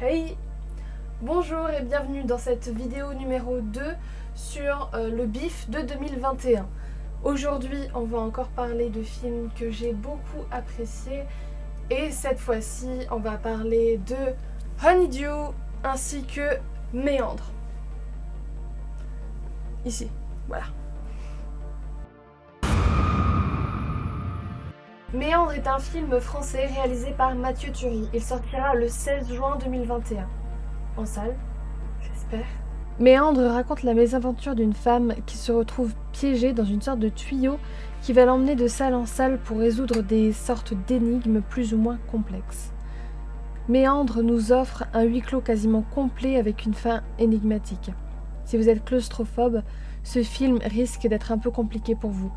Hey! Bonjour et bienvenue dans cette vidéo numéro 2 sur le BIF de 2021. Aujourd'hui, on va encore parler de films que j'ai beaucoup appréciés et cette fois-ci, on va parler de Honeydew ainsi que Méandre. Ici, voilà. Méandre est un film français réalisé par Mathieu Turi. Il sortira le 16 juin 2021. En salle, j'espère. Méandre raconte la mésaventure d'une femme qui se retrouve piégée dans une sorte de tuyau qui va l'emmener de salle en salle pour résoudre des sortes d'énigmes plus ou moins complexes. Méandre nous offre un huis clos quasiment complet avec une fin énigmatique. Si vous êtes claustrophobe, ce film risque d'être un peu compliqué pour vous,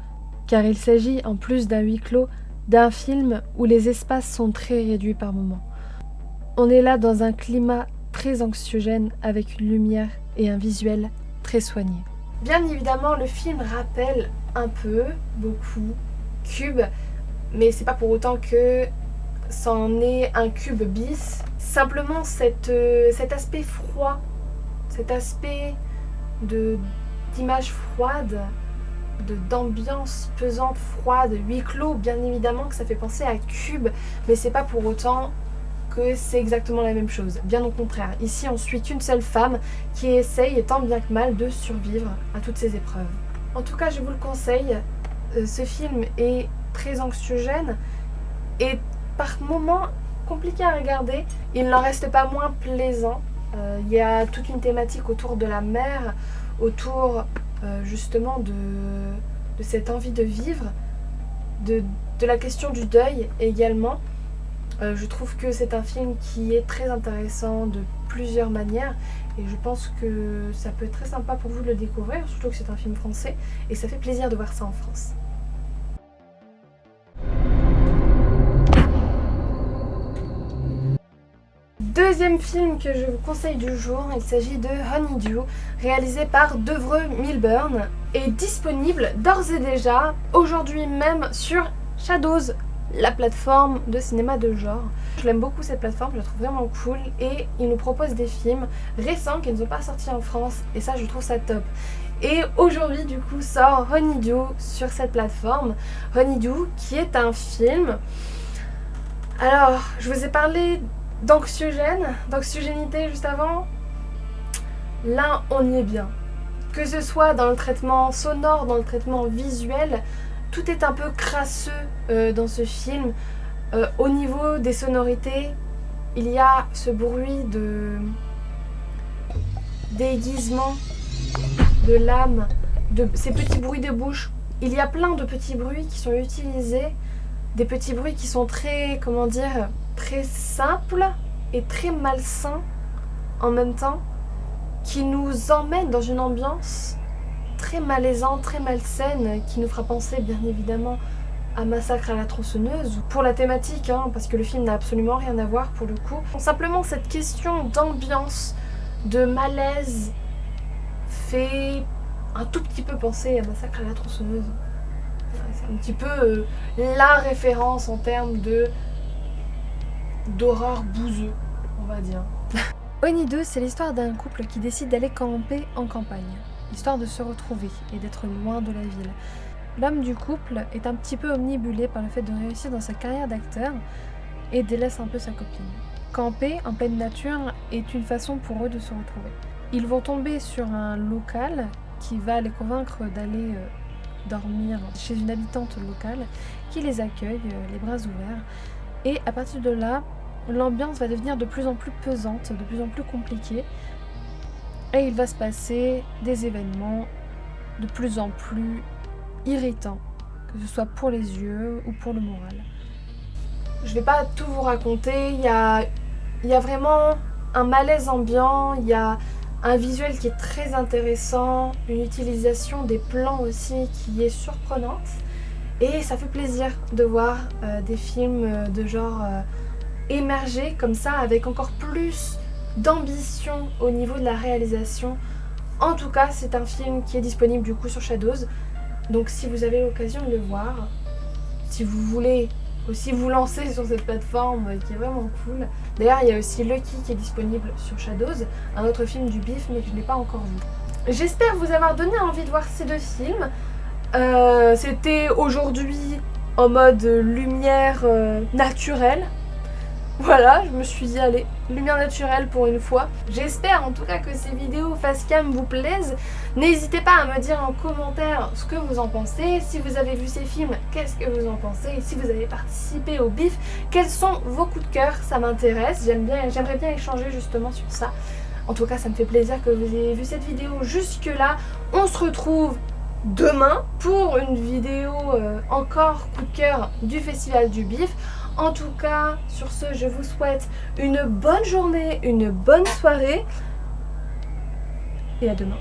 car il s'agit, en plus d'un huis clos, d'un film où les espaces sont très réduits par moments. On est là dans un climat très anxiogène avec une lumière et un visuel très soigné. Bien évidemment, le film rappelle un peu, beaucoup, Cube, mais c'est pas pour autant que c'en est un Cube bis. Simplement cet aspect froid, cet aspect d'image froide, d'ambiance pesante, froide, huis clos, bien évidemment que ça fait penser à Cube, mais c'est pas pour autant que c'est exactement la même chose. Bien au contraire, ici on suit une seule femme qui essaye tant bien que mal de survivre à toutes ces épreuves. En tout cas, je vous le conseille, ce film est très anxiogène et par moments compliqué à regarder. Il n'en reste pas moins plaisant. Il y a toute une thématique autour de la mer, autour justement de cette envie de vivre, de la question du deuil également. Je trouve que c'est un film qui est très intéressant de plusieurs manières et je pense que ça peut être très sympa pour vous de le découvrir, surtout que c'est un film français et ça fait plaisir de voir ça en France. Deuxième film que je vous conseille du jour, il s'agit de Honeydew, réalisé par Devreux Milburn, et disponible d'ores et déjà aujourd'hui même sur Shadows, la plateforme de cinéma de genre. Je l'aime beaucoup cette plateforme, je la trouve vraiment cool et il nous propose des films récents qui ne sont pas sortis en France et ça je trouve ça top. Et aujourd'hui du coup sort Honeydew sur cette plateforme. Honeydew qui est un film... Alors, je vous ai parlé d'anxiogénité juste avant. Là on y est bien. Que ce soit dans le traitement sonore, dans le traitement visuel, tout est un peu crasseux dans ce film. Au niveau des sonorités, il y a ce bruit d'aiguisement, de lame, de ces petits bruits de bouche. Il y a plein de petits bruits qui sont utilisés, des petits bruits qui sont très, comment dire, très simples et très malsains en même temps, qui nous emmènent dans une ambiance très malaisante, très malsaine, qui nous fera penser bien évidemment à Massacre à la tronçonneuse, pour la thématique, parce que le film n'a absolument rien à voir pour le coup. Simplement cette question d'ambiance, de malaise, fait un tout petit peu penser à Massacre à la tronçonneuse. C'est un petit peu la référence en termes d'horreur bouseux, on va dire. Honeydew, c'est l'histoire d'un couple qui décide d'aller camper en campagne, histoire de se retrouver et d'être loin de la ville. L'homme du couple est un petit peu omnibulé par le fait de réussir dans sa carrière d'acteur et délaisse un peu sa copine. Camper en pleine nature est une façon pour eux de se retrouver. Ils vont tomber sur un local qui va les convaincre d'aller dormir chez une habitante locale qui les accueille, les bras ouverts. Et à partir de là, l'ambiance va devenir de plus en plus pesante, de plus en plus compliquée. Et il va se passer des événements de plus en plus irritants, que ce soit pour les yeux ou pour le moral. Je vais pas tout vous raconter, il y a vraiment un malaise ambiant, il y a un visuel qui est très intéressant, une utilisation des plans aussi qui est surprenante. Et ça fait plaisir de voir des films de genre émerger comme ça, avec encore plus d'ambition au niveau de la réalisation. En tout cas, c'est un film qui est disponible du coup sur Shadows. Donc si vous avez l'occasion de le voir, si vous voulez aussi vous lancer sur cette plateforme qui est vraiment cool. D'ailleurs, il y a aussi Lucky qui est disponible sur Shadows, un autre film du BIF mais que je n'ai pas encore vu. J'espère vous avoir donné envie de voir ces deux films. C'était aujourd'hui en mode lumière naturelle. Voilà, je me suis dit, allez, lumière naturelle pour une fois. J'espère en tout cas que ces vidéos face cam vous plaisent. N'hésitez pas à me dire en commentaire ce que vous en pensez. Si vous avez vu ces films, qu'est-ce que vous en pensez? Et si vous avez participé au BIF, quels sont vos coups de cœur? Ça m'intéresse, j'aimerais bien échanger justement sur ça. En tout cas, ça me fait plaisir que vous ayez vu cette vidéo jusque-là. On se retrouve demain pour une vidéo encore coup de cœur du Festival du BIF. En tout cas, sur ce, je vous souhaite une bonne journée, une bonne soirée et à demain.